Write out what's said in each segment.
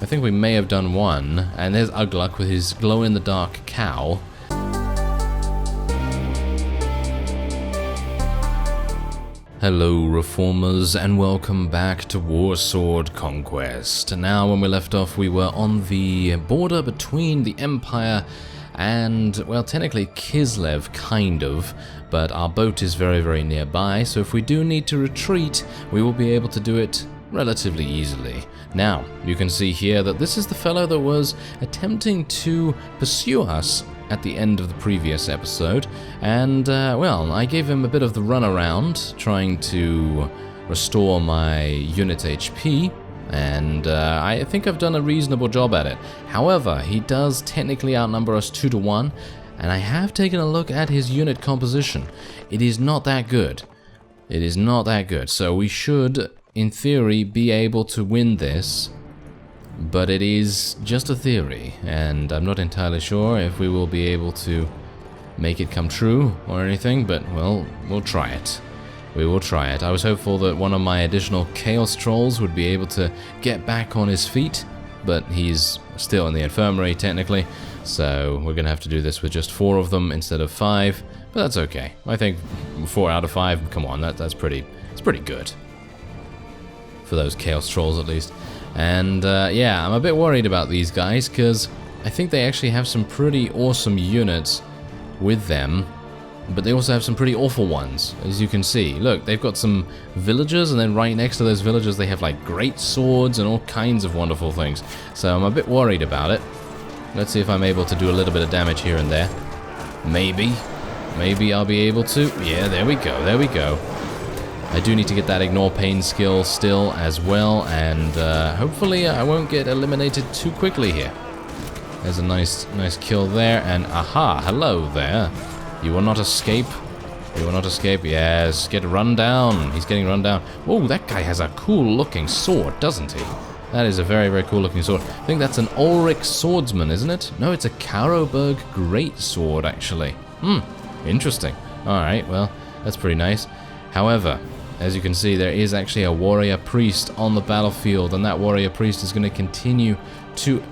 I think we may have done one. And there's Ugluk with his glow-in-the-dark cow. Hello Reformers, and welcome back to Warsword Conquest. Now, when we left off, we were on the border between the Empire and, well, technically Kislev, kind of, but our boat is very, very nearby, so if we do need to retreat, we will be able to do it relatively easily. Now, you can see here that this is the fellow that was attempting to pursue us at the end of the previous episode, and, well, I gave him a bit of the runaround, trying to restore my unit HP, and I think I've done a reasonable job at it. However, he does technically outnumber us 2 to 1, and I have taken a look at his unit composition. It is not that good. It is not that good, so we should, in theory, be able to win this. But it is just a theory, and I'm not entirely sure if we will be able to make it come true or anything, but, well, we'll try it. We will try it. I was hopeful that one of my additional Chaos Trolls would be able to get back on his feet, but he's still in the infirmary, technically, so we're going to have to do this with just 4 of them instead of 5, but that's okay. I think 4 out of 5, come on, that's pretty good. For those Chaos Trolls, at least. And, yeah, I'm a bit worried about these guys, because I think they actually have some pretty awesome units with them, but they also have some pretty awful ones, as you can see. Look, they've got some villagers, and then right next to those villagers they have, like, great swords and all kinds of wonderful things. So I'm a bit worried about it. Let's see if I'm able to do a little bit of damage here and there. Maybe I'll be able to. Yeah, there we go. I do need to get that Ignore Pain skill still as well, and hopefully I won't get eliminated too quickly here. There's a nice kill there, and aha, hello there. You will not escape. You will not escape. Yes, get run down. He's getting run down. Oh, that guy has a cool looking sword, doesn't he? That is a very, very cool looking sword. I think that's an Ulrich swordsman, isn't it? No, it's a Karoberg great sword, actually. Interesting. Alright, well, that's pretty nice. However, as you can see, there is actually a warrior priest on the battlefield, and that warrior priest is going to continue to,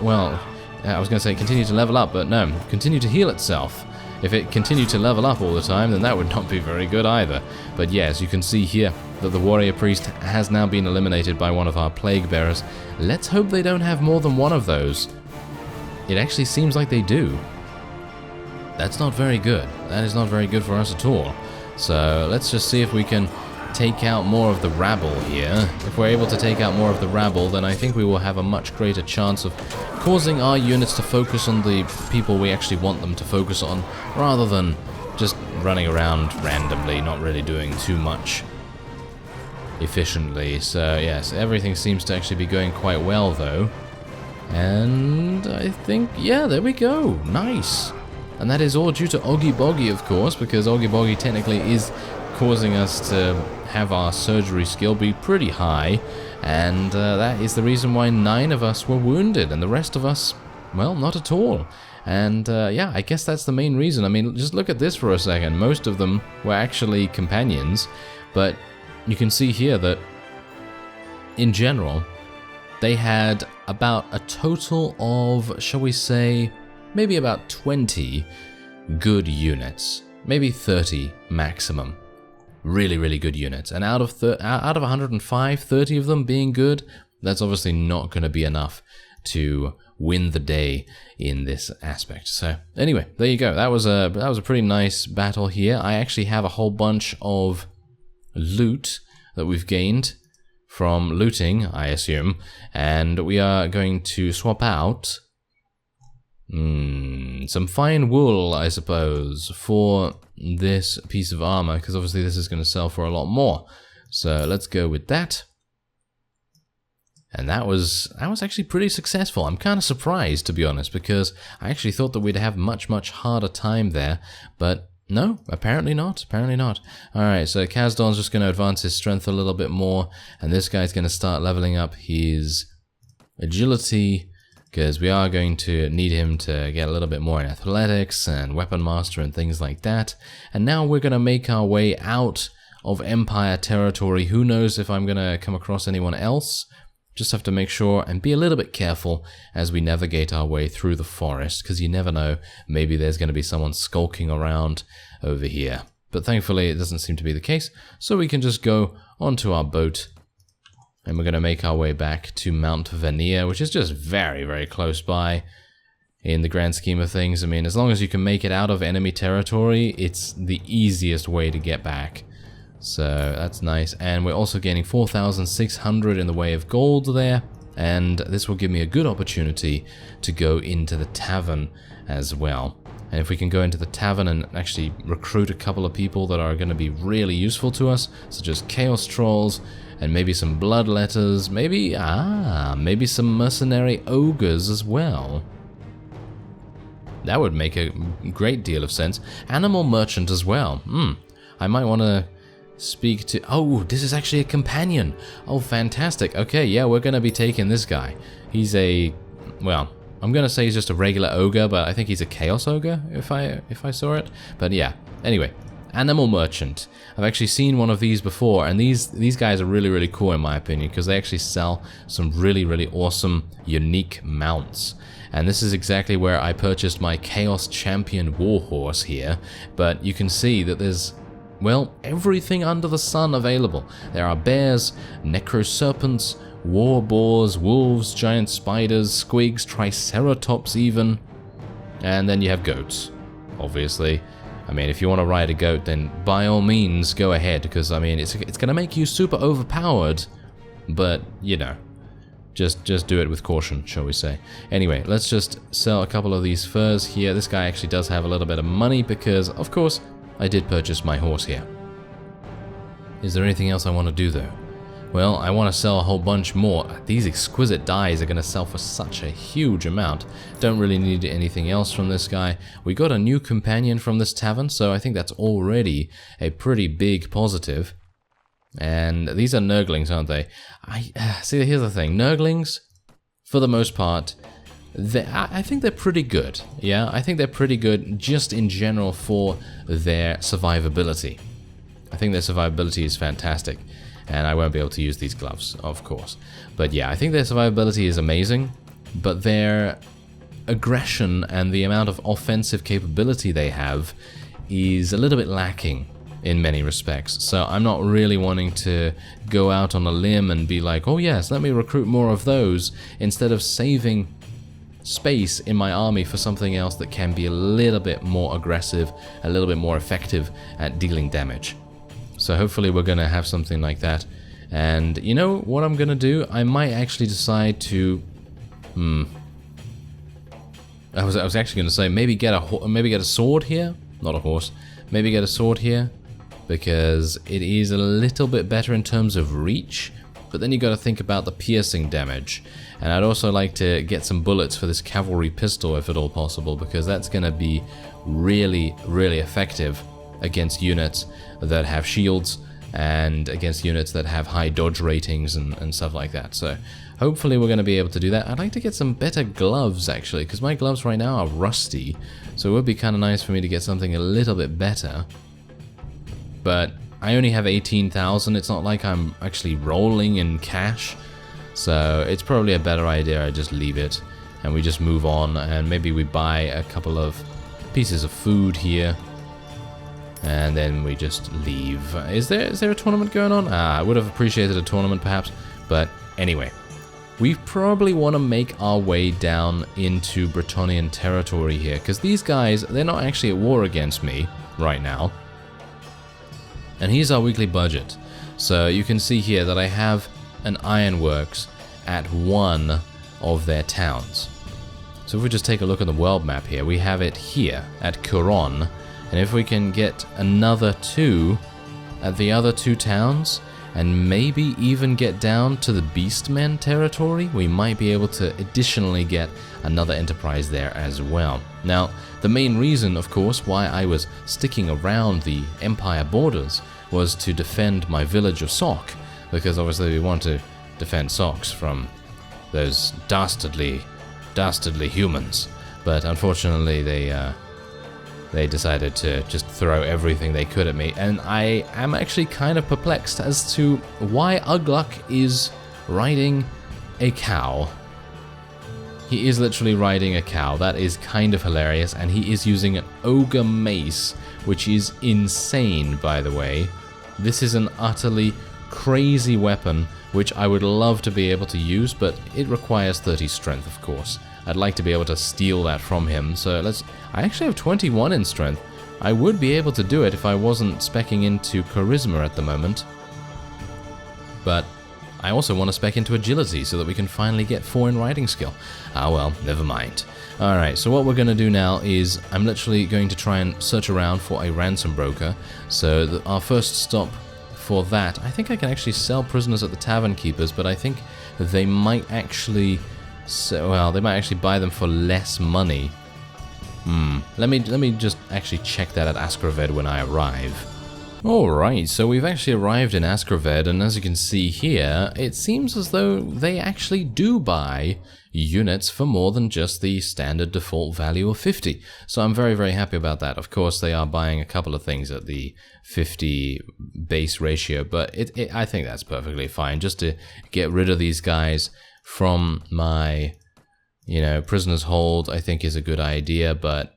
well, I was going to say continue to level up, but no, continue to heal itself. If it continued to level up all the time, then that would not be very good either. But yes, you can see here that the warrior priest has now been eliminated by one of our plague bearers. Let's hope they don't have more than one of those. It actually seems like they do. That's not very good. That is not very good for us at all. So let's just see if we can take out more of the rabble here. If we're able to take out more of the rabble, then I think we will have a much greater chance of causing our units to focus on the people we actually want them to focus on, rather than just running around randomly, not really doing too much efficiently. So yes, everything seems to actually be going quite well though. And I think, yeah, there we go. Nice. And that is all due to Oggy Boggy, of course, because Oggy Boggy technically is causing us to have our surgery skill be pretty high, and that is the reason why 9 of us were wounded, and the rest of us, well, not at all. And yeah, I guess that's the main reason. I mean, just look at this for a second. Most of them were actually companions, but you can see here that, in general, they had about a total of, shall we say, maybe about 20 good units, maybe 30 maximum. Really, really good units. And out of 105, 30 of them being good, that's obviously not going to be enough to win the day in this aspect. So anyway, there you go. That was a pretty nice battle here. I actually have a whole bunch of loot that we've gained from looting, I assume, and we are going to swap out some fine wool, I suppose, for this piece of armor, because obviously this is going to sell for a lot more. So let's go with that. And that was actually pretty successful. I'm kind of surprised, to be honest, because I actually thought that we'd have much harder time there, but no, apparently not. Alright, so Kazdon's just going to advance his strength a little bit more, and this guy's going to start leveling up his agility, because we are going to need him to get a little bit more in athletics and weapon master and things like that. And now we're going to make our way out of Empire territory. Who knows if I'm going to come across anyone else Just have to make sure and be a little bit careful as we navigate our way through the forest, because you never know, maybe there's going to be someone skulking around over here. But thankfully, it doesn't seem to be the case, so we can just go onto our boat, and we're going to make our way back to Mount Vanier, which is just very, very close by in the grand scheme of things. I mean, as long as you can make it out of enemy territory, it's the easiest way to get back. So that's nice, and we're also gaining 4,600 in the way of gold there, and this will give me a good opportunity to go into the tavern as well. And if we can go into the tavern and actually recruit a couple of people that are going to be really useful to us, such as Chaos Trolls, and maybe some Bloodletters, maybe some Mercenary Ogres as well. That would make a great deal of sense. Animal Merchant as well. I might want to speak to... Oh, this is actually a companion. Oh, fantastic. Okay, yeah, we're going to be taking this guy. He's a... Well, I'm going to say he's just a regular ogre, but I think he's a chaos ogre if I saw it. But yeah, anyway, Animal Merchant. I've actually seen one of these before, and these guys are really, really cool in my opinion, because they actually sell some really, really awesome, unique mounts. And this is exactly where I purchased my Chaos Champion Warhorse here, but you can see that there's, well, everything under the sun available. There are bears, necroserpents, war boars, wolves, giant spiders, squigs, triceratops even, and then you have goats, obviously. I mean, if you want to ride a goat, then by all means go ahead, because I mean, it's going to make you super overpowered, but you know, just do it with caution, shall we say. Anyway, let's just sell a couple of these furs here. This guy actually does have a little bit of money because, of course, I did purchase my horse here. Is there anything else I want to do though? Well, I want to sell a whole bunch more. These exquisite dyes are going to sell for such a huge amount. Don't really need anything else from this guy. We got a new companion from this tavern, so I think that's already a pretty big positive. And these are Nurglings, aren't they? See, here's the thing. Nurglings, for the most part, I think they're pretty good. Yeah, I think they're pretty good just in general for their survivability. I think their survivability is fantastic. And I won't be able to use these gloves, of course. But yeah, I think their survivability is amazing, but their aggression and the amount of offensive capability they have is a little bit lacking in many respects. So I'm not really wanting to go out on a limb and be like, oh yes, let me recruit more of those, instead of saving space in my army for something else that can be a little bit more aggressive, a little bit more effective at dealing damage. So hopefully we're going to have something like that. And you know what I'm going to do? I might actually decide to... I was actually going to say maybe get a sword here. Not a horse. Maybe get a sword here, because it is a little bit better in terms of reach. But then you got to think about the piercing damage. And I'd also like to get some bullets for this cavalry pistol if at all possible, because that's going to be really, really effective against units that have shields and against units that have high dodge ratings and stuff like that. So hopefully we're going to be able to do that. I'd like to get some better gloves actually, because my gloves right now are rusty, so it would be kind of nice for me to get something a little bit better. But I only have 18,000. It's not like I'm actually rolling in cash, so it's probably a better idea I just leave it and we just move on, and maybe we buy a couple of pieces of food here. And then we just leave. Is there a tournament going on? I would have appreciated a tournament perhaps. But anyway, we probably want to make our way down into Bretonnian territory here, because these guys, they're not actually at war against me right now. And here's our weekly budget. So you can see here that I have an ironworks at one of their towns. So if we just take a look at the world map here, we have it here at Curon. And if we can get another 2 at the other 2 towns, and maybe even get down to the Beastmen territory, we might be able to additionally get another enterprise there as well. Now, the main reason, of course, why I was sticking around the Empire borders was to defend my village of Sock, because obviously we want to defend Socks from those dastardly humans. But unfortunately, they decided to just throw everything they could at me, and I am actually kind of perplexed as to why Ugluk is riding a cow. He is literally riding a cow. That is kind of hilarious. And he is using an ogre mace, which is insane, by the way. This is an utterly crazy weapon, which I would love to be able to use, but it requires 30 strength, of course. I'd like to be able to steal that from him, so I actually have 21 in strength. I would be able to do it if I wasn't speccing into charisma at the moment. But I also want to spec into agility so that we can finally get 4 in riding skill. Ah well, never mind. Alright, so what we're going to do now is I'm literally going to try and search around for a ransom broker. So our first stop for that, I think I can actually sell prisoners at the tavern keepers, but I think they might actually, they might actually buy them for less money. Let me just actually check that at Askraved when I arrive. Alright, so we've actually arrived in Askraved, and as you can see here, it seems as though they actually do buy units for more than just the standard default value of 50. So I'm very, very happy about that. Of course, they are buying a couple of things at the 50 base ratio, but I think that's perfectly fine. Just to get rid of these guys from my, prisoner's hold, I think is a good idea, but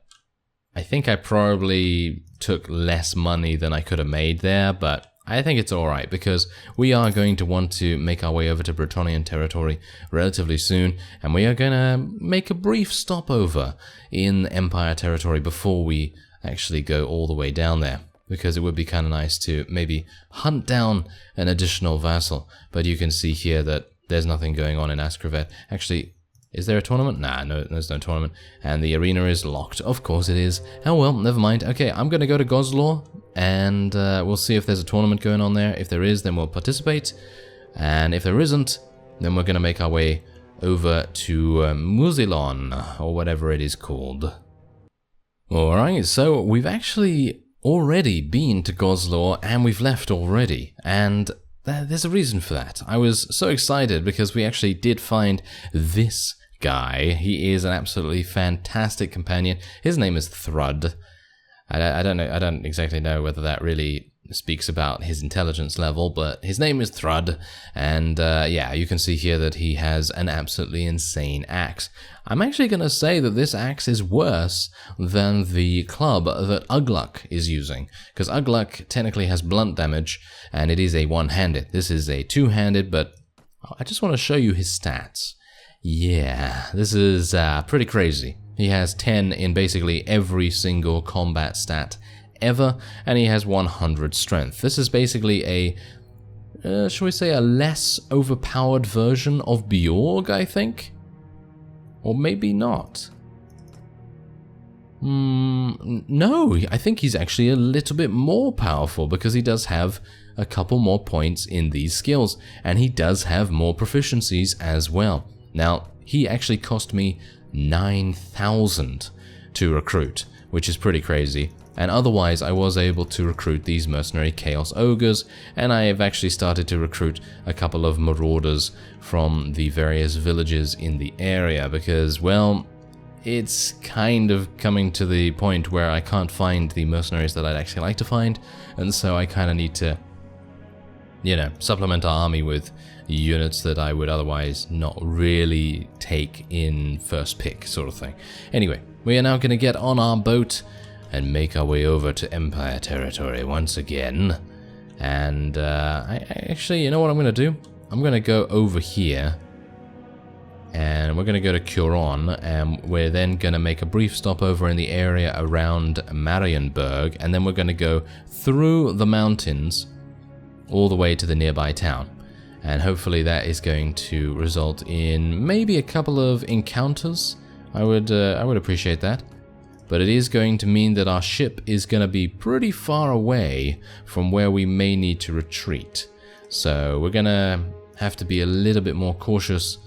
I think I probably took less money than I could have made there, but I think it's alright because we are going to want to make our way over to Bretonnian territory relatively soon, and we are going to make a brief stopover in Empire territory before we actually go all the way down there, because it would be kind of nice to maybe hunt down an additional vassal. But you can see here that there's nothing going on in Askraved. Actually, is there a tournament? Nah, no, there's no tournament. And the arena is locked. Of course it is. Oh well, never mind. Okay, I'm going to go to Gozlor, and we'll see if there's a tournament going on there. If there is, then we'll participate. And if there isn't, then we're going to make our way over to Muzilon, or whatever it is called. Alright, so we've actually already been to Gozlor, and we've left already. And there's a reason for that. I was so excited because we actually did find this guy. He is an absolutely fantastic companion. His name is Thrud. I don't know. I don't exactly know whether that really speaks about his intelligence level, but his name is Thrud, and yeah, you can see here that he has an absolutely insane axe. I'm actually going to say that this axe is worse than the club that Ugluk is using, because Ugluk technically has blunt damage, and it is a one-handed. This is a two-handed, but I just want to show you his stats. Yeah, this is pretty crazy. He has 10 in basically every single combat stat ever, and he has 100 strength. This is basically a, shall we say, a less overpowered version of Bjorg, I think? Or maybe not. No, I think he's actually a little bit more powerful because he does have a couple more points in these skills, and he does have more proficiencies as well. Now, he actually cost me 9,000 to recruit, which is pretty crazy. And otherwise, I was able to recruit these mercenary Chaos Ogres, and I have actually started to recruit a couple of Marauders from the various villages in the area, because, well, it's kind of coming to the point where I can't find the mercenaries that I'd actually like to find, and so I kind of need to, supplement our army with units that I would otherwise not really take in first pick, sort of thing. Anyway, we are now going to get on our boat and make our way over to Empire territory once again. And I actually, you know what I'm going to do? I'm going to go over here, and we're going to go to Curon, and we're then going to make a brief stop over in the area around Marienburg, and then we're going to go through the mountains all the way to the nearby town. And hopefully that is going to result in maybe a couple of encounters. I would appreciate that. But it is going to mean that our ship is going to be pretty far away from where we may need to retreat. So we're going to have to be a little bit more cautious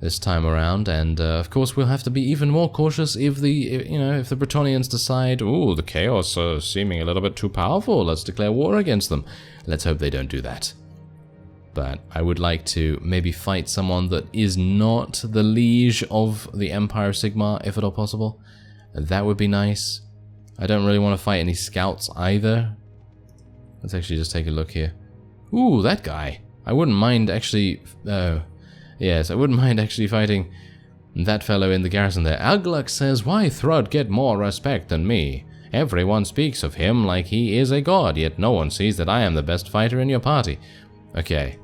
this time around, and of course we'll have to be even more cautious if the Bretonnians decide, oh, the Chaos are seeming a little bit too powerful, let's declare war against them. Let's hope they don't do that. But I would like to maybe fight someone that is not the liege of the Empire of Sigmar, if at all possible. That would be nice. I don't really want to fight any scouts either. Let's actually just take a look here. Ooh, that guy. I wouldn't mind actually Yes, I wouldn't mind actually fighting that fellow in the garrison there. Ugluk says, why Thrud get more respect than me? Everyone speaks of him like he is a god, yet no one sees that I am the best fighter in your party. Okay.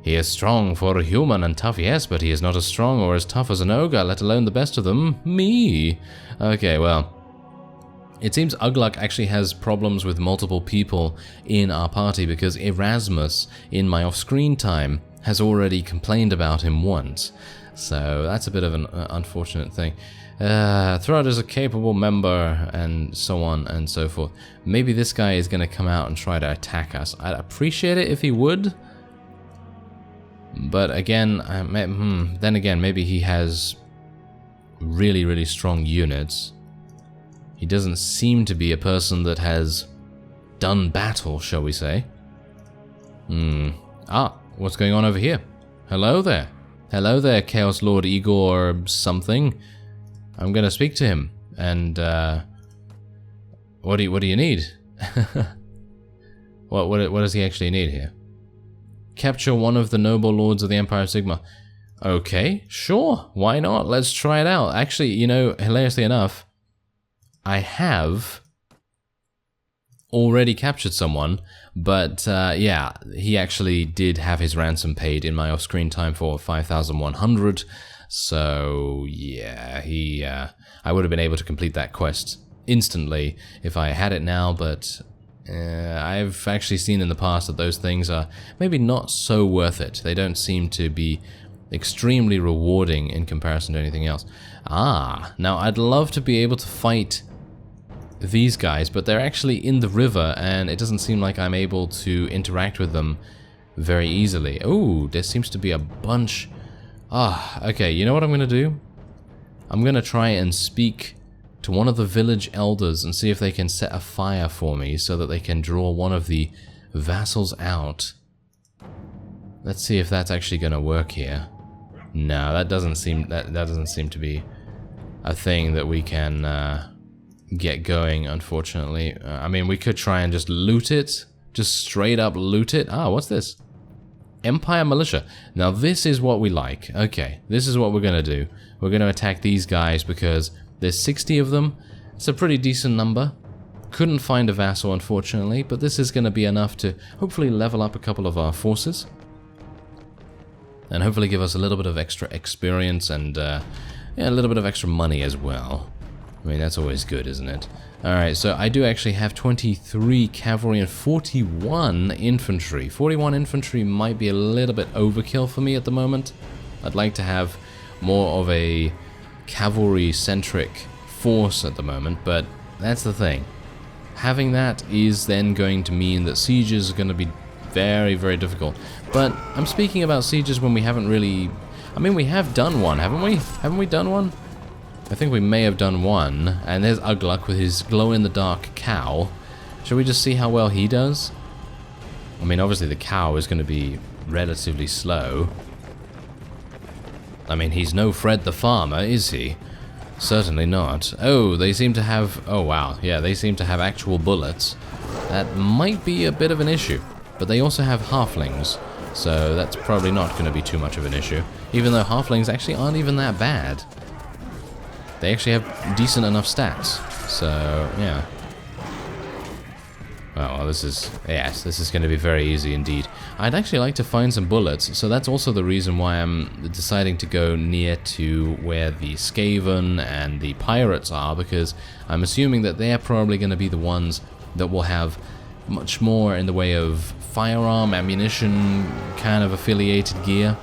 He is strong for a human and tough, yes, but he is not as strong or as tough as an ogre, let alone the best of them, me. Okay, well, it seems Ugluk actually has problems with multiple people in our party because Erasmus, in my off-screen time, has already complained about him once. So that's a bit of an unfortunate thing. Thrud is a capable member, and so on and so forth. Maybe this guy is going to come out and try to attack us. I'd appreciate it if he would. But again, then again, maybe he has really, really strong units. He doesn't seem to be a person that has done battle, shall we say. Ah, what's going on over here? Hello there. Hello there, Chaos Lord Igor something. I'm gonna speak to him. And what do you need? What does he actually need here? Capture one of the noble lords of the Empire of Sigma. Okay, sure, why not? Let's try it out. Actually, you know, hilariously enough, I have already captured someone, but yeah, he actually did have his ransom paid in my off-screen time for 5,100. So yeah, I would have been able to complete that quest instantly if I had it now, but I've actually seen in the past that those things are maybe not so worth it. They don't seem to be extremely rewarding in comparison to anything else. Ah, now I'd love to be able to fight these guys, but they're actually in the river, and it doesn't seem like I'm able to interact with them very easily. Oh, there seems to be a bunch. Ah, okay, you know what I'm going to do? I'm going to try and speak to one of the village elders and see if they can set a fire for me so that they can draw one of the vassals out. Let's see if that's actually going to work here. No, that doesn't seem to be a thing that we can get going, unfortunately. I mean, we could try and just loot it, just straight up loot it. Ah, what's this? Empire Militia. Now this is what we like. Okay, this is what we're gonna do. We're gonna attack these guys because there's 60 of them. It's a pretty decent number. Couldn't find a vassal, unfortunately, but this is gonna be enough to hopefully level up a couple of our forces. And hopefully give us a little bit of extra experience and yeah, a little bit of extra money as well. I mean, that's always good, isn't it? Alright, so I do actually have 23 cavalry and 41 infantry. 41 infantry might be a little bit overkill for me at the moment. I'd like to have more of a cavalry-centric force at the moment, but that's the thing. Having that is then going to mean that sieges are going to be very, very difficult. But I'm speaking about sieges when we haven't really... I mean, we have done one, haven't we? Haven't we done one? I think we may have done one, and there's Ugluk with his glow-in-the-dark cow. Shall we just see how well he does? I mean, obviously the cow is going to be relatively slow. I mean, he's no Fred the Farmer, is he? Certainly not. Oh, they seem to have... Oh, wow. Yeah, they seem to have actual bullets. That might be a bit of an issue. But they also have halflings, so that's probably not going to be too much of an issue. Even though halflings actually aren't even that bad. They actually have decent enough stats, so yeah. Well, this is going to be very easy indeed. I'd actually like to find some bullets, so that's also the reason why I'm deciding to go near to where the Skaven and the pirates are, because I'm assuming that they're probably going to be the ones that will have much more in the way of firearm, ammunition, kind of affiliated gear.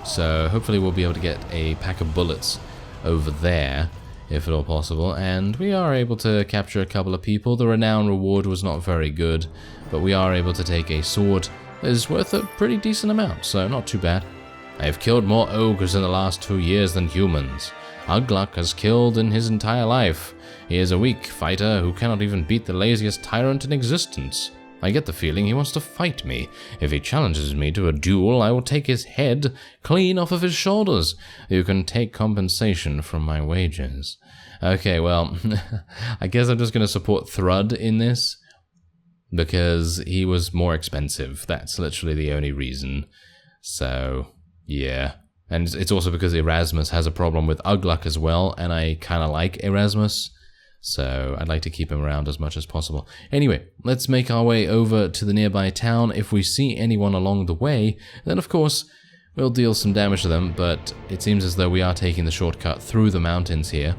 So hopefully we'll be able to get a pack of bullets over there, if at all possible, and we are able to capture a couple of people. The renown reward was not very good, but we are able to take a sword that is worth a pretty decent amount, so not too bad. I have killed more ogres in the last 2 years than humans. Ugluk has killed in his entire life. He is a weak fighter who cannot even beat the laziest tyrant in existence. I get the feeling he wants to fight me. If he challenges me to a duel, I will take his head clean off of his shoulders. You can take compensation from my wages. Okay, well, I guess I'm just going to support Thrud in this, because he was more expensive. That's literally the only reason. So, yeah. And it's also because Erasmus has a problem with Ugluk as well, and I kind of like Erasmus, so I'd like to keep him around as much as possible. Anyway, let's make our way over to the nearby town. If we see anyone along the way, then of course we'll deal some damage to them, but it seems as though we are taking the shortcut through the mountains here.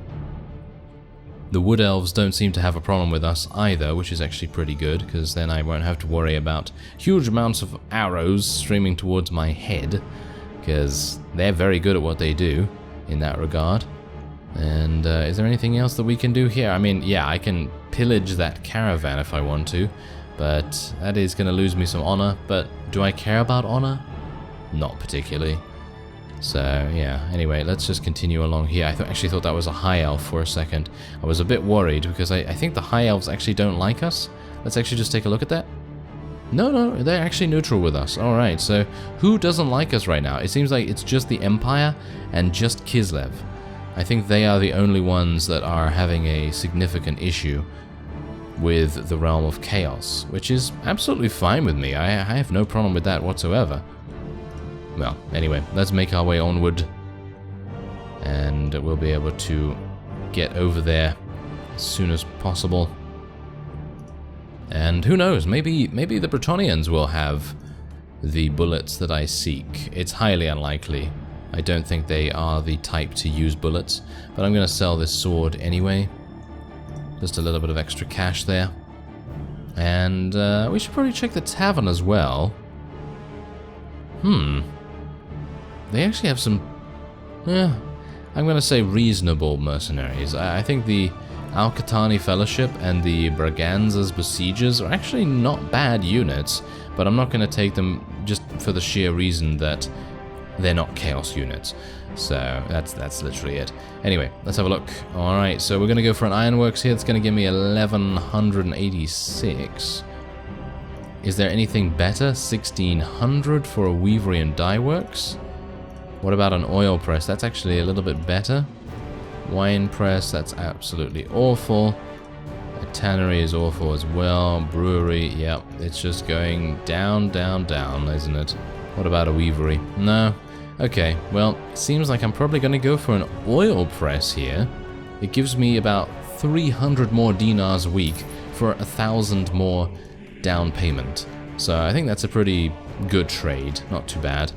The Wood Elves don't seem to have a problem with us either, which is actually pretty good, because then I won't have to worry about huge amounts of arrows streaming towards my head, because they're very good at what they do in that regard. And is there anything else that we can do here? I mean, yeah, I can pillage that caravan if I want to, but that is going to lose me some honor. But do I care about honor? Not particularly. So, yeah, anyway, let's just continue along here. I actually thought that was a High Elf for a second. I was a bit worried, because I think the High Elves actually don't like us. Let's actually just take a look at that. No, they're actually neutral with us. Alright, so who doesn't like us right now? It seems like it's just the Empire and just Kislev. I think they are the only ones that are having a significant issue with the Realm of Chaos, which is absolutely fine with me. I have no problem with that whatsoever. Well, anyway, let's make our way onward, and we'll be able to get over there as soon as possible. And who knows, maybe the Bretonnians will have the bullets that I seek. It's highly unlikely. I don't think they are the type to use bullets, but I'm going to sell this sword anyway. Just a little bit of extra cash there. And we should probably check the tavern as well. They actually have some, I'm going to say reasonable mercenaries. I think the Al-Qatani Fellowship and the Braganza's Besiegers are actually not bad units, but I'm not going to take them just for the sheer reason that they're not Chaos units. So that's literally it. Anyway, let's have a look. Alright, so we're going to go for an Ironworks here. That's going to give me 1186. Is there anything better? 1600 for a Weavery and Dye Works? What about an oil press? That's actually a little bit better. Wine press, that's absolutely awful. A tannery is awful as well. Brewery, yep, it's just going down, down, down, isn't it? What about a weavery? No. Okay, well, seems like I'm probably going to go for an oil press here. It gives me about 300 more dinars a week for 1,000 more down payment. So I think that's a pretty good trade, not too bad.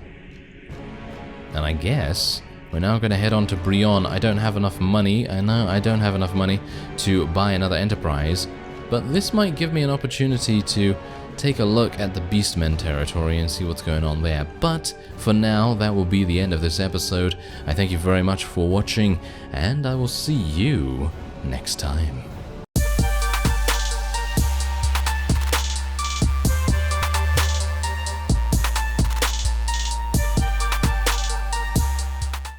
And I guess we're now going to head on to Brionne. I don't have enough money. I know I don't have enough money to buy another enterprise, but this might give me an opportunity to take a look at the Beastmen territory and see what's going on there. But for now, that will be the end of this episode. I thank you very much for watching, and I will see you next time.